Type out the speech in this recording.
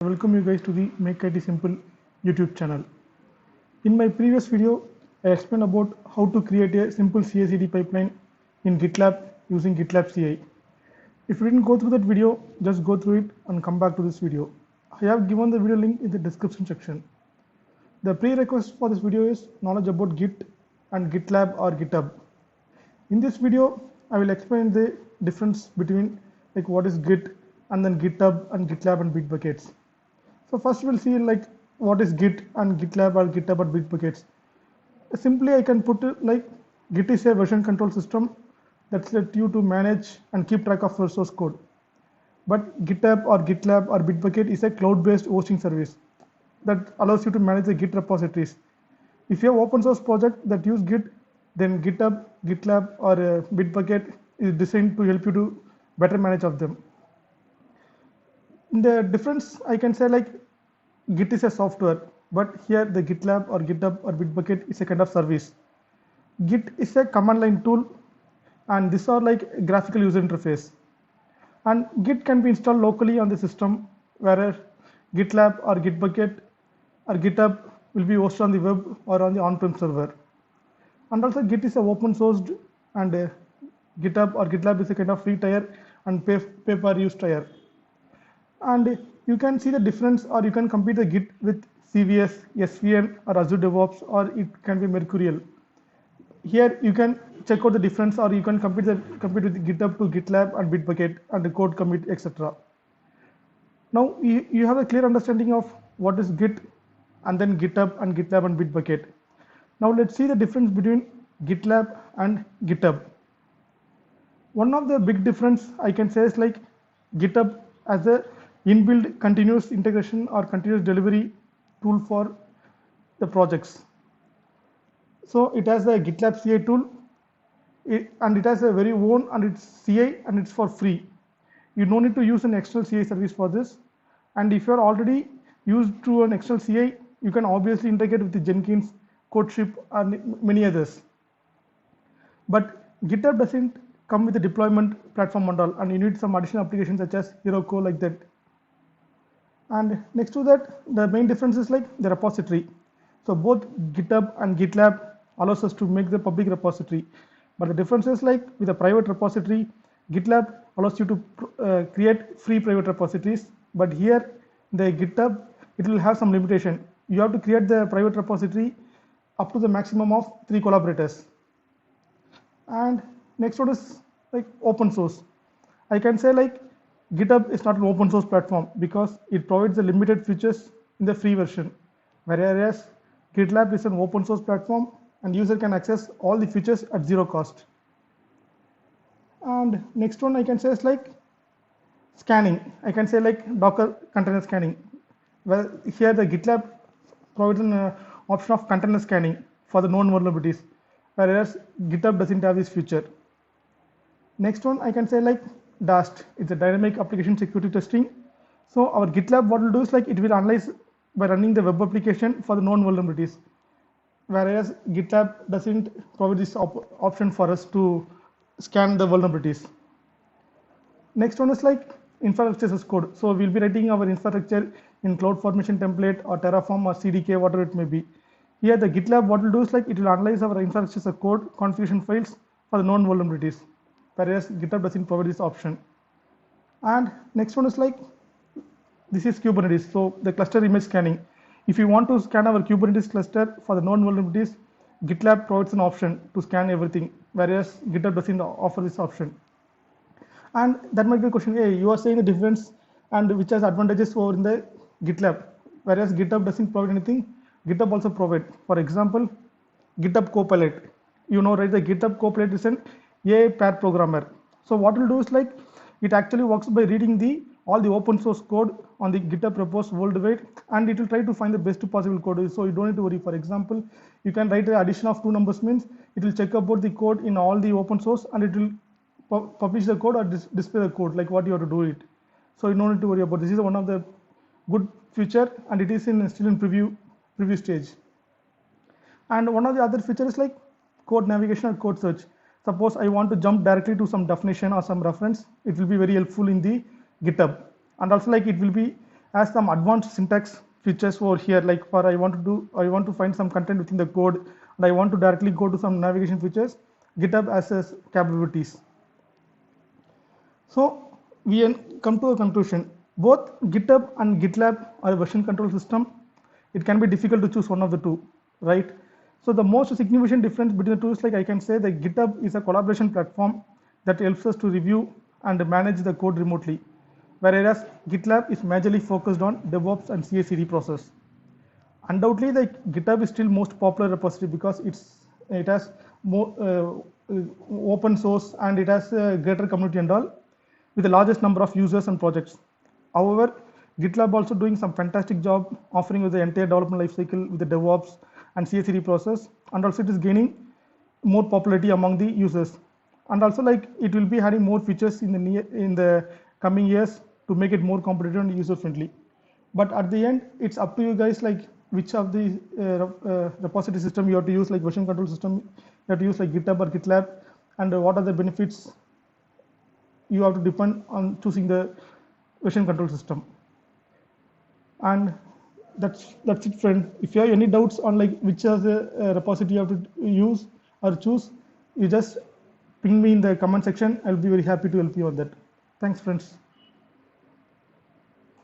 Welcome you guys to the Make IT Simple YouTube channel. In my previous video, I explained about how to create a simple CI/CD pipeline in GitLab using GitLab CA. If you didn't go through that video, just go through it and come back to this video. I have given the video link in the description section. The prerequisite for this video is knowledge about Git and GitLab or GitHub. In this video, I will explain the difference between like what is Git and then GitHub and GitLab and Bitbuckets. So first we'll see like what is Git and GitLab or GitHub or Bitbuckets. Simply I can put it like Git is a version control system that's let you to manage and keep track of your source code. But GitHub or GitLab or Bitbucket is a cloud-based hosting service that allows you to manage the Git repositories. If you have open source project that use Git, then GitHub, GitLab or Bitbucket is designed to help you to better manage of them. The difference I can say like Git is a software, but here the GitLab or GitHub or Bitbucket is a kind of service. Git is a command line tool and these are like graphical user interface. And Git can be installed locally on the system, whereas GitLab or Bitbucket or GitHub will be hosted on the web or on the on-prem server. And also Git is a open sourced and GitHub or GitLab is a kind of free tier and pay per use tier. And you can see the difference, or you can compare the Git with CVS, SVN or Azure DevOps, or it can be Mercurial. Here you can check out the difference, or you can compare with GitHub to GitLab and Bitbucket and the code commit, etc. Now you have a clear understanding of what is Git and then GitHub and GitLab and Bitbucket. Now let's see the difference between GitLab and GitHub. One of the big difference I can say is like GitHub as a inbuilt continuous integration or continuous delivery tool for the projects. So it has the GitLab CA tool and it has a very own and it's CA and it's for free. You don't need to use an external CA service for this. And if you're already used to an external CA, you can obviously integrate with the Jenkins, CodeShip and many others. But GitHub doesn't come with a deployment platform model and you need some additional applications such as Heroku like that. And next to that, the main difference is like the repository. So both GitHub and GitLab allows us to make the public repository. But the difference is like with a private repository, GitLab allows you to create free private repositories. But here, the GitHub, it will have some limitation. You have to create the private repository up to the maximum of 3 collaborators. And next one is like open source. I can say like GitHub is not an open source platform because it provides the limited features in the free version, whereas GitLab is an open source platform and user can access all the features at zero cost. And next one I can say is like scanning. I can say like Docker container scanning. Well, here the GitLab provides an option of container scanning for the known vulnerabilities, whereas GitHub doesn't have this feature. Next one I can say like DAST. It's a dynamic application security testing. So our GitLab what will do is like it will analyze by running the web application for the known vulnerabilities, whereas GitLab doesn't provide this option for us to scan the vulnerabilities. Next one is like infrastructure as code. So we'll be writing our infrastructure in CloudFormation template or Terraform or CDK, whatever it may be. Here the GitLab what will do is like it will analyze our infrastructure as code configuration files for the known vulnerabilities, whereas GitHub doesn't provide this option. And next one is like this is Kubernetes. So the cluster image scanning. If you want to scan our Kubernetes cluster for the known vulnerabilities, GitLab provides an option to scan everything, whereas GitHub doesn't offer this option. And that might be a question, hey, you are saying the difference and which has advantages over in the GitLab, whereas GitHub doesn't provide anything. GitHub also provide, for example, GitHub Copilot. You know, right? The GitHub Copilot is an AI pair programmer. So what it will do is like it actually works by reading all the open source code on the GitHub repos worldwide, and it will try to find the best possible code. So you don't need to worry. For example, you can write the addition of 2 numbers means it will check about the code in all the open source and it will publish the code or display the code like what you have to do it. So you don't need to worry about this. Is one of the good feature and it is still in preview stage. And one of the other features is like code navigation or code search. Suppose I want to jump directly to some definition or some reference, it will be very helpful in the GitHub. And also like it will be has some advanced syntax features over here, like for I want to find some content within the code and I want to directly go to some navigation features. GitHub has capabilities. So we come to a conclusion. Both GitHub and GitLab are a version control system. It can be difficult to choose one of the two, right? So the most significant difference between the two is, like, I can say that GitHub is a collaboration platform that helps us to review and manage the code remotely, whereas GitLab is majorly focused on DevOps and CI/CD process. Undoubtedly, like, GitHub is still most popular repository because it has more open source and it has a greater community and all, with the largest number of users and projects. However, GitLab also doing some fantastic job offering with the entire development lifecycle with the DevOps and CI/CD process, and also it is gaining more popularity among the users. And also, like, it will be adding more features in the coming years to make it more competitive and user friendly. But at the end, it's up to you guys, like, which of the repository system you have to use, like version control system you have to use, like GitHub or GitLab, and what are the benefits you have to depend on choosing the version control system. And that's it, friend. If you have any doubts on, like, which are the repository you have to use or choose, you just ping me in the comment section. I'll be very happy to help you on that. Thanks, friends.